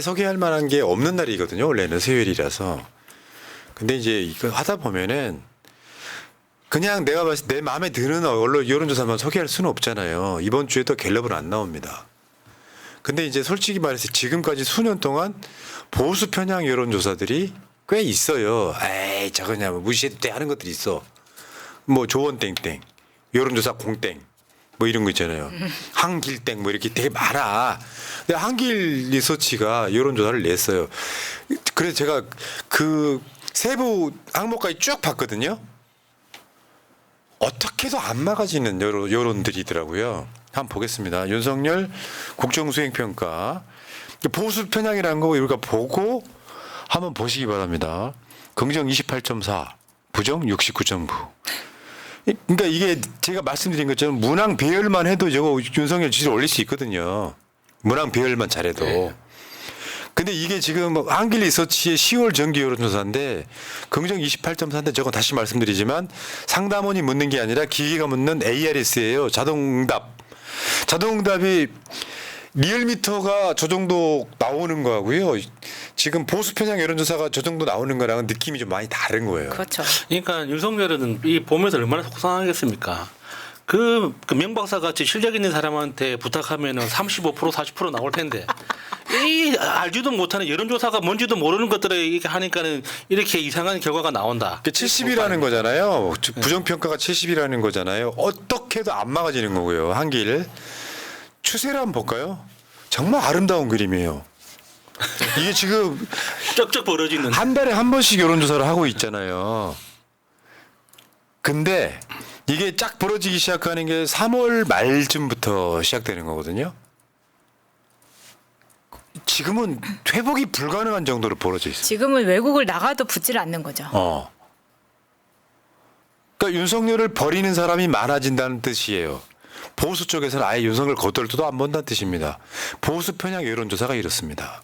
소개할 만한 게 없는 날이거든요. 원래는 수요일이라서. 근데 이제 이거 하다 보면은 그냥 내가 봤을 때 내 마음에 드는 언론 여론조사만 소개할 수는 없잖아요. 이번 주에도 갤럽은 안 나옵니다. 근데 이제 솔직히 말해서 지금까지 수년 동안 보수 편향 여론조사들이 꽤 있어요. 에이 저거냐 뭐 무시해도 돼 하는 것들이 있어. 뭐 조원 땡땡, 여론조사 공땡 뭐 이런 거 있잖아요. 한길땡 뭐 이렇게 되게 많아. 근데 한길 리서치가 여론조사를 냈어요. 그래서 제가 그 세부 항목까지 쭉 봤거든요. 어떻게도 안 막아지는 여론들이더라고요. 한번 보겠습니다. 윤석열 국정수행평가 보수 편향이라는 거 우리가 보고 한번 보시기 바랍니다. 긍정 28.4, 부정 69.9. 그러니까 이게 제가 말씀드린 것처럼 문항 배열만 해도 저거 윤석열 지지를 올릴 수 있거든요. 문항 배열만 잘해도. 네. 근데 이게 지금 한길 리서치의 10월 정기 여론조사인데 긍정 28.4인데 저건 다시 말씀드리지만 상담원이 묻는 게 아니라 기계가 묻는 ARS예요. 자동응답. 자동응답이 리얼미터가 저 정도 나오는 거하고요. 지금 보수 편향 여론조사가 저 정도 나오는 거랑은 느낌이 좀 많이 다른 거예요. 그렇죠. 그러니까 윤석열은 이 보면서 얼마나 속상하겠습니까? 그 명박사 같이 실력 있는 사람한테 부탁하면은 35% 40% 나올 텐데 이 알지도 못하는 여론조사가 뭔지도 모르는 것들을 이렇게 하니까는 이렇게 이상한 결과가 나온다. 70이라는 거잖아요. 부정평가가 70이라는 거잖아요. 어떻게도 안 막아지는 거고요. 한길 추세를 한번 볼까요? 정말 아름다운 그림이에요. 이게 지금 쩍쩍 벌어지는 한 달에 한 번씩 여론조사를 하고 있잖아요. 근데 이게 쫙 벌어지기 시작하는 게 3월 말쯤부터 시작되는 거거든요. 지금은 회복이 불가능한 정도로 벌어져 있어요. 지금은 외국을 나가도 붙질 않는 거죠. 그러니까 윤석열을 버리는 사람이 많아진다는 뜻이에요. 보수 쪽에서는 아예 윤석열 겉돌도 안 본다는 뜻입니다. 보수 편향 여론조사가 이렇습니다.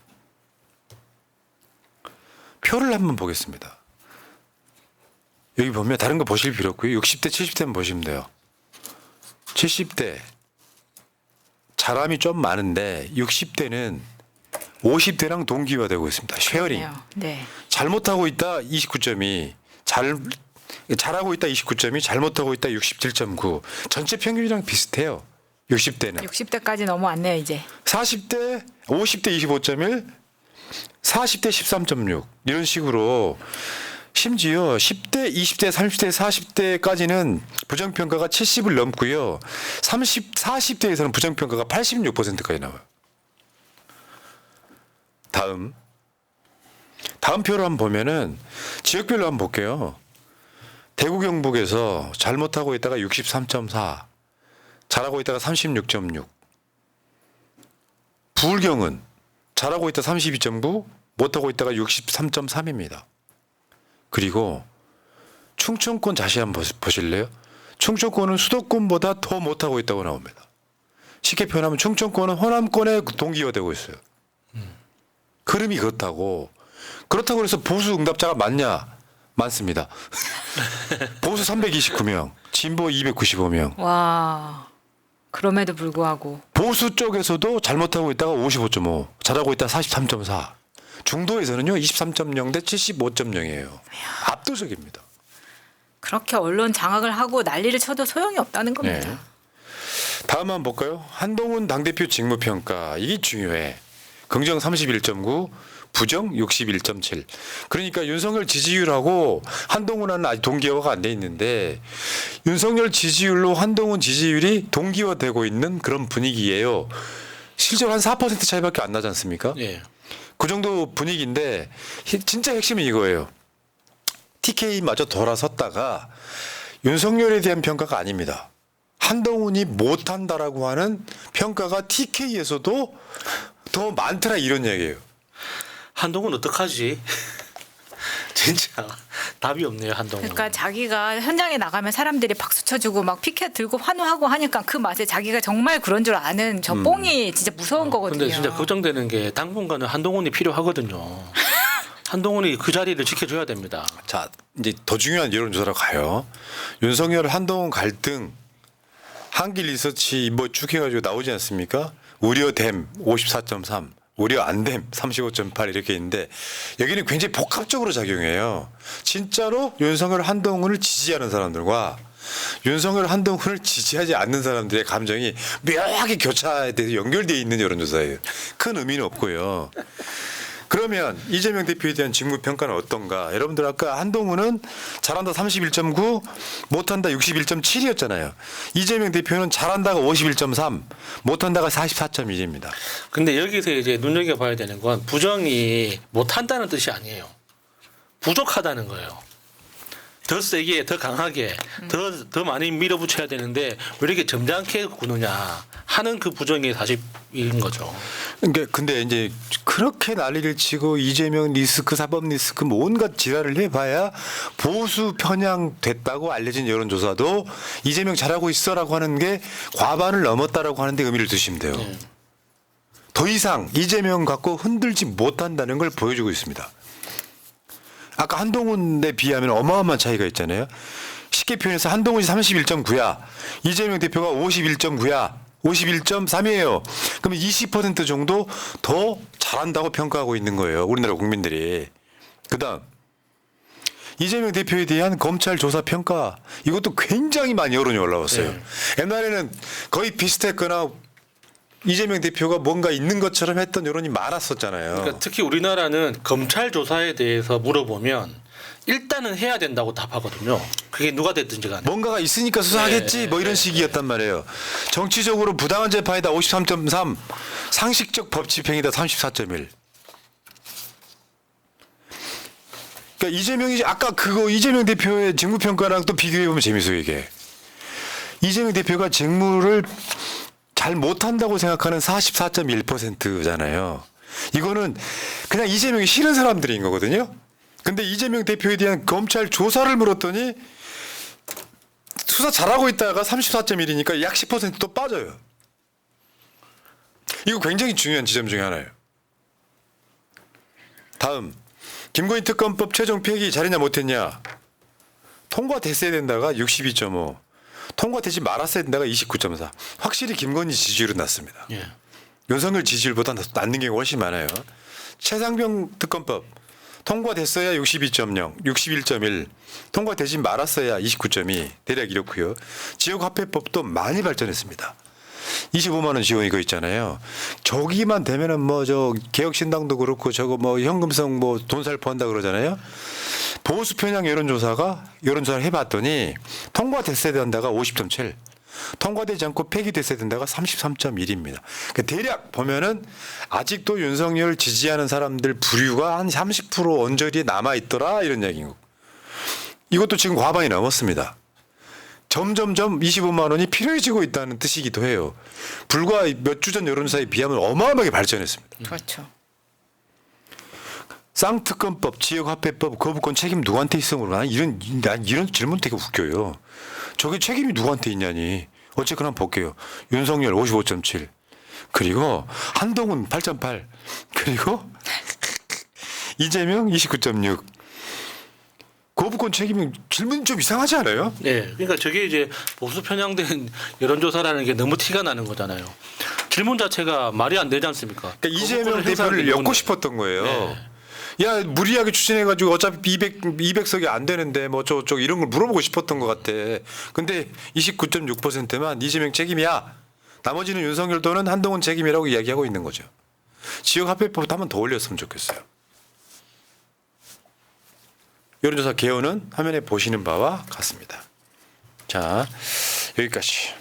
표를 한번 보겠습니다. 여기 보면 다른 거 보실 필요 없고요. 60대, 70대만 보시면 돼요. 70대 사람이 좀 많은데 60대는 50대랑 동기화되고 있습니다. 쉐어링. 네. 잘못하고 있다 29.2, 잘하고 있다 29.2, 잘못하고 있다 67.9. 전체 평균이랑 비슷해요. 60대는. 60대까지 넘어왔네요 이제. 40대, 50대 25.1, 40대 13.6 이런 식으로 심지어 10대, 20대, 30대, 40대까지는 부정평가가 70을 넘고요. 40대에서는 부정평가가 86%까지 나와요. 다음 표를 한번 보면은 지역별로 한번 볼게요. 대구 경북에서 잘못하고 있다가 63.4, 잘하고 있다가 36.6. 부울경은 잘하고 있다 32.9, 못하고 있다가 63.3입니다. 그리고 충청권 다시 한번 보실래요? 충청권은 수도권보다 더 못하고 있다고 나옵니다. 쉽게 표현하면 충청권은 호남권에 동기화되고 있어요. 흐름이 그렇다고 해서 보수 응답자가 많냐? 많습니다. 보수 329명, 진보 295명. 와. 그럼에도 불구하고 보수 쪽에서도 잘못하고 있다가 55.5, 잘하고 있다 43.4. 중도에서는요 23.0 대 75.0이에요. 압도적입니다. 그렇게 언론 장악을 하고 난리를 쳐도 소용이 없다는 겁니다. 네. 다음 한번 볼까요? 한동훈 당대표 직무평가. 이게 중요해. 긍정 31.9, 부정 61.7. 그러니까 윤석열 지지율하고 한동훈은 아직 동기화가 안 돼 있는데 윤석열 지지율로 한동훈 지지율이 동기화되고 있는 그런 분위기예요. 실제로 한 4% 차이밖에 안 나지 않습니까? 예. 그 정도 분위기인데 진짜 핵심은 이거예요. TK마저 돌아섰다가 윤석열에 대한 평가가 아닙니다. 한동훈이 못한다라고 하는 평가가 TK에서도 더 많더라 이런 얘기예요. 한동훈 어떡하지? 진짜 답이 없네요 한동훈. 그러니까 자기가 현장에 나가면 사람들이 박수 쳐주고 막 피켓 들고 환호하고 하니까 그 맛에 자기가 정말 그런 줄 아는 저 뽕이 진짜 무서운 거거든요. 근데 진짜 걱정되는 게 당분간은 한동훈이 필요하거든요. 한동훈이 그 자리를 지켜줘야 됩니다. 자, 이제 더 중요한 여론조사로 가요. 윤석열 한동훈 갈등 한길 리서치 뭐 쭉 해가지고 나오지 않습니까? 우려됨 54.3, 우려 안됨 35.8 이렇게 있는데 여기는 굉장히 복합적으로 작용해요. 진짜로 윤석열 한동훈을 지지하는 사람들과 윤석열 한동훈을 지지하지 않는 사람들의 감정이 묘하게 교차돼서 연결되어 있는 여론조사예요. 큰 의미는 없고요. 그러면 이재명 대표에 대한 직무평가는 어떤가? 여러분들 아까 한동훈은 잘한다 31.9, 못한다 61.7이었잖아요. 이재명 대표는 잘한다가 51.3, 못한다가 44.1입니다. 근데 여기서 이제 눈여겨봐야 되는 건 부정이 못한다는 뜻이 아니에요. 부족하다는 거예요. 더 세게, 더 강하게, 더 많이 밀어붙여야 되는데 왜 이렇게 점잖게 구느냐 하는 그 부정이 40인 거죠. 그러니까 근데 이제 그렇게 난리를 치고 이재명 리스크, 사법 리스크 온갖 지랄을 해봐야 보수 편향 됐다고 알려진 여론조사도 이재명 잘하고 있어라고 하는 게 과반을 넘었다라고 하는데 의미를 두시면 돼요. 더 이상 이재명 갖고 흔들지 못한다는 걸 보여주고 있습니다. 아까 한동훈에 비하면 어마어마한 차이가 있잖아요. 쉽게 표현해서 한동훈이 31.9야. 이재명 대표가 51.9야. 51.3이에요. 그러면 20% 정도 더 잘한다고 평가하고 있는 거예요. 우리나라 국민들이. 그다음 이재명 대표에 대한 검찰 조사 평가 이것도 굉장히 많이 여론이 올라왔어요. 옛날에는 거의 비슷했거나 이재명 대표가 뭔가 있는 것처럼 했던 여론이 많았었잖아요. 그러니까 특히 우리나라는 검찰 조사에 대해서 물어보면 일단은 해야 된다고 답하거든요. 그게 누가 됐든지 간에. 뭔가가 있으니까 수사하겠지 뭐 이런 식이었단 말이에요. 정치적으로 부당한 재판이다 53.3, 상식적 법 집행이다 34.1. 그러니까 이재명이 아까 그거 이재명 대표의 직무평가랑 또 비교해 보면 재밌어요 이게. 이재명 대표가 직무를 잘 못한다고 생각하는 44.1%잖아요. 이거는 그냥 이재명이 싫은 사람들인 거거든요. 근데 이재명 대표에 대한 검찰 조사를 물었더니 수사 잘하고 있다가 34.1이니까 약 10%도 빠져요. 이거 굉장히 중요한 지점 중에 하나예요. 다음 김건희 특검법 최종 폐기 잘했냐 못했냐. 통과됐어야 된다가 62.5. 통과되지 말았어야 된다가 29.4. 확실히 김건희 지지율은 낮습니다. 예. 윤석열 지지율보다 낮는 경우가 훨씬 많아요. 최상병 특검법 통과됐어야 62.0, 61.1, 통과되지 말았어야 29.2 대략 이렇고요. 지역화폐법도 많이 발전했습니다. 25만 원 지원 이거 있잖아요. 저기만 되면은 뭐 저 개혁신당도 그렇고 저거 뭐 현금성 뭐 돈 살포한다 그러잖아요. 보수 편향 여론조사를 해봤더니 통과됐어야 된다가 50.7, 통과되지 않고 폐기됐어야 된다가 33.1입니다. 그러니까 대략 보면은 아직도 윤석열 지지하는 사람들 부류가 한 30% 언저리에 남아 있더라 이런 얘기인 거고. 이것도 지금 과반이 넘었습니다. 점점점 25만 원이 필요해지고 있다는 뜻이기도 해요. 불과 몇 주 전 여론조사에 비하면 어마어마하게 발전했습니다. 그렇죠. 쌍특검법, 지역화폐법, 거부권 책임 누구한테 있어? 난 이런 질문 되게 웃겨요. 저게 책임이 누구한테 있냐니. 어쨌거나 한번 볼게요. 윤석열 55.7, 그리고 한동훈 8.8, 그리고 이재명 29.6. 거부권 책임은 질문이 좀 이상하지 않아요? 네, 그러니까 저게 이제 보수 편향된 여론조사라는 게 너무 티가 나는 거잖아요. 질문 자체가 말이 안 되지 않습니까? 그러니까 이재명 거부권을 대표를 행사하기 엮고 때문에. 싶었던 거예요. 네. 야 무리하게 추진해가지고 어차피 200석이 안 되는데 뭐 저쪽 이런 걸 물어보고 싶었던 것 같아. 근데 29.6%만 이재명 책임이야. 나머지는 윤석열 또는 한동훈 책임이라고 이야기하고 있는 거죠. 지역화폐법도 한번 더 올렸으면 좋겠어요. 여론조사 개요는 화면에 보시는 바와 같습니다. 자 여기까지.